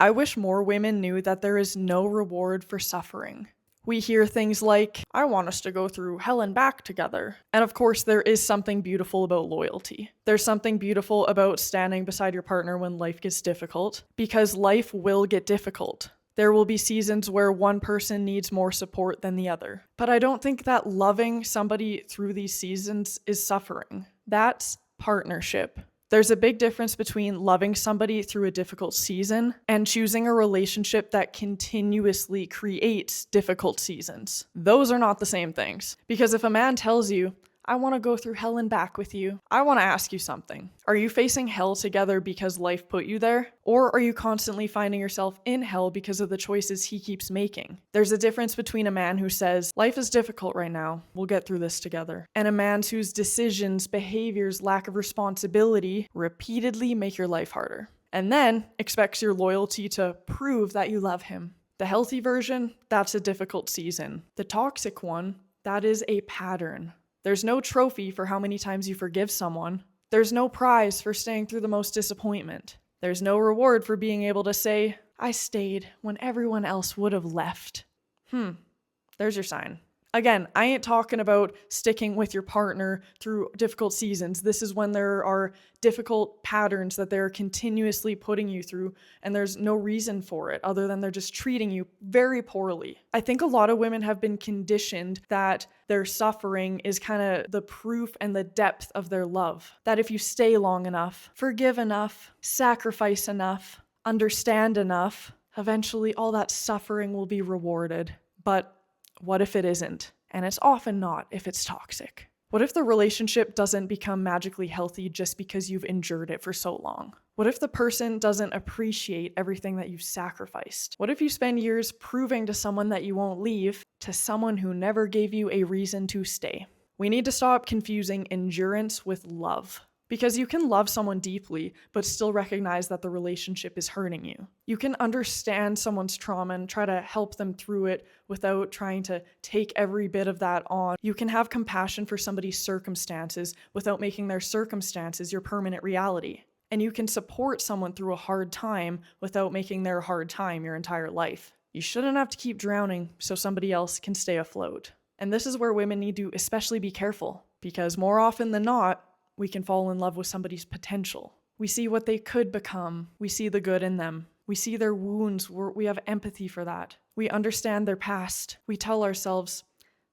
I wish more women knew that there is no reward for suffering. We hear things like, I want us to go through hell and back together. And of course, there is something beautiful about loyalty. There's something beautiful about standing beside your partner when life gets difficult, because life will get difficult. There will be seasons where one person needs more support than the other. But I don't think that loving somebody through these seasons is suffering. That's partnership. There's a big difference between loving somebody through a difficult season and choosing a relationship that continuously creates difficult seasons. Those are not the same things. Because if a man tells you, I want to go through hell and back with you, I want to ask you something. Are you facing hell together because life put you there? Or are you constantly finding yourself in hell because of the choices he keeps making? There's a difference between a man who says, life is difficult right now, we'll get through this together, and a man whose decisions, behaviors, lack of responsibility repeatedly make your life harder. And then expects your loyalty to prove that you love him. The healthy version, that's a difficult season. The toxic one, that is a pattern. There's no trophy for how many times you forgive someone. There's no prize for staying through the most disappointment. There's no reward for being able to say, I stayed when everyone else would have left. There's your sign. Again, I ain't talking about sticking with your partner through difficult seasons. This is when there are difficult patterns that they're continuously putting you through, and there's no reason for it other than they're just treating you very poorly. I think a lot of women have been conditioned that their suffering is kind of the proof and the depth of their love. That if you stay long enough, forgive enough, sacrifice enough, understand enough, eventually all that suffering will be rewarded. But what if it isn't? And it's often not if it's toxic. What if the relationship doesn't become magically healthy just because you've endured it for so long? What if the person doesn't appreciate everything that you've sacrificed? What if you spend years proving to someone that you won't leave to someone who never gave you a reason to stay? We need to stop confusing endurance with love. Because you can love someone deeply, but still recognize that the relationship is hurting you. You can understand someone's trauma and try to help them through it without trying to take every bit of that on. You can have compassion for somebody's circumstances without making their circumstances your permanent reality. And you can support someone through a hard time without making their hard time your entire life. You shouldn't have to keep drowning so somebody else can stay afloat. And this is where women need to especially be careful, because more often than not, we can fall in love with somebody's potential. We see what they could become. We see the good in them. We see their wounds. We have empathy for that. We understand their past. We tell ourselves,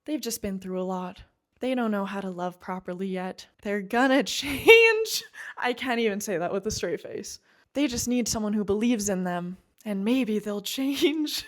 they've just been through a lot. They don't know how to love properly yet. They're gonna change. I can't even say that with a straight face. They just need someone who believes in them, and maybe they'll change.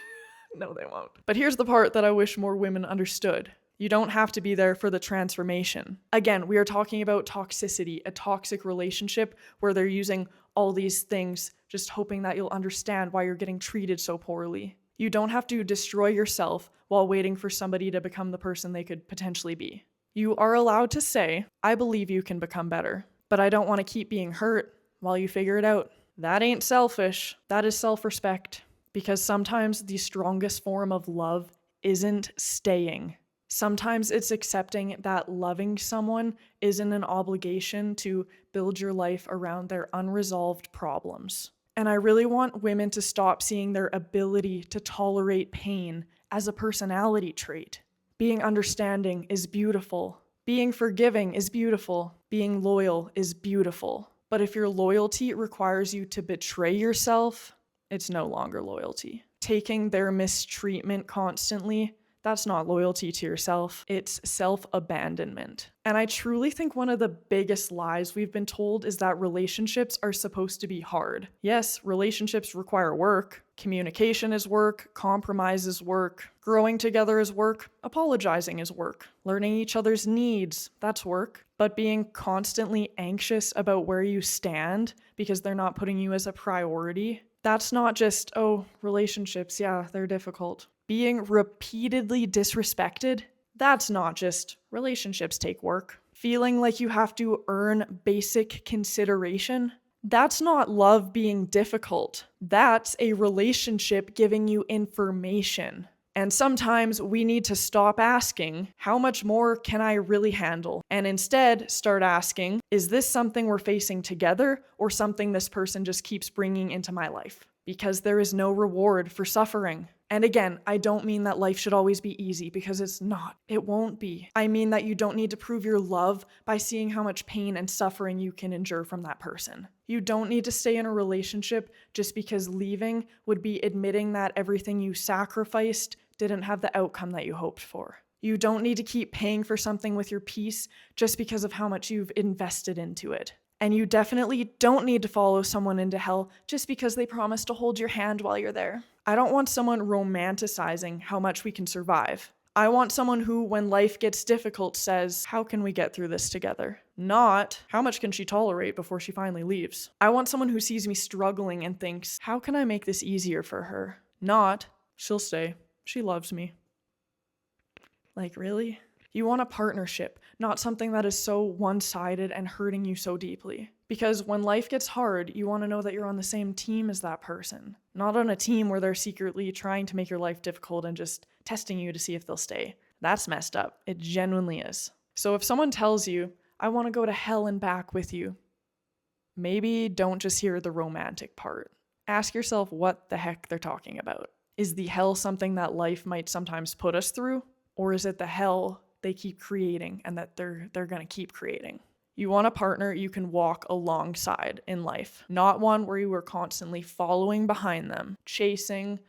No, they won't. But here's the part that I wish more women understood. You don't have to be there for the transformation. Again, we are talking about toxicity, a toxic relationship where they're using all these things, just hoping that you'll understand why you're getting treated so poorly. You don't have to destroy yourself while waiting for somebody to become the person they could potentially be. You are allowed to say, I believe you can become better, but I don't want to keep being hurt while you figure it out. That ain't selfish. That is self-respect. Because sometimes the strongest form of love isn't staying. Sometimes it's accepting that loving someone isn't an obligation to build your life around their unresolved problems. And I really want women to stop seeing their ability to tolerate pain as a personality trait. Being understanding is beautiful. Being forgiving is beautiful. Being loyal is beautiful. But if your loyalty requires you to betray yourself, it's no longer loyalty. Taking their mistreatment constantly, that's not loyalty to yourself, it's self-abandonment. And I truly think one of the biggest lies we've been told is that relationships are supposed to be hard. Yes, relationships require work. Communication is work, compromise is work, growing together is work, apologizing is work, learning each other's needs, that's work. But being constantly anxious about where you stand because they're not putting you as a priority, that's not just, oh, relationships, yeah, they're difficult. Being repeatedly disrespected, that's not just relationships take work. Feeling like you have to earn basic consideration, that's not love being difficult. That's a relationship giving you information. And sometimes we need to stop asking, how much more can I really handle? And instead start asking, is this something we're facing together or something this person just keeps bringing into my life? because there is no reward for suffering. And again, I don't mean that life should always be easy, because it's not. It won't be. I mean that you don't need to prove your love by seeing how much pain and suffering you can endure from that person. You don't need to stay in a relationship just because leaving would be admitting that everything you sacrificed didn't have the outcome that you hoped for. You don't need to keep paying for something with your peace just because of how much you've invested into it. And you definitely don't need to follow someone into hell just because they promise to hold your hand while you're there. I don't want someone romanticizing how much we can survive. I want someone who, when life gets difficult, says, how can we get through this together? Not, how much can she tolerate before she finally leaves? I want someone who sees me struggling and thinks, how can I make this easier for her? Not, she'll stay. She loves me. Like, really? You want a partnership, not something that is so one-sided and hurting you so deeply. Because when life gets hard, you want to know that you're on the same team as that person. Not on a team where they're secretly trying to make your life difficult and just testing you to see if they'll stay. That's messed up. It genuinely is. So if someone tells you, I want to go to hell and back with you, maybe don't just hear the romantic part. Ask yourself what the heck they're talking about. Is the hell something that life might sometimes put us through? Or is it the hell they keep creating and that they're going to keep creating? You want a partner you can walk alongside in life, not one where you are constantly following behind them, chasing,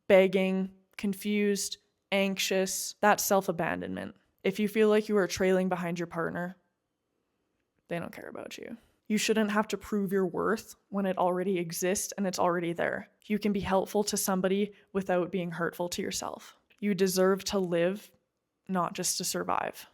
begging, confused, anxious. That's self-abandonment. If you feel like you are trailing behind your partner, they don't care about you. You shouldn't have to prove your worth when it already exists and it's already there. You can be helpful to somebody without being hurtful to yourself. You deserve to live, not just to survive.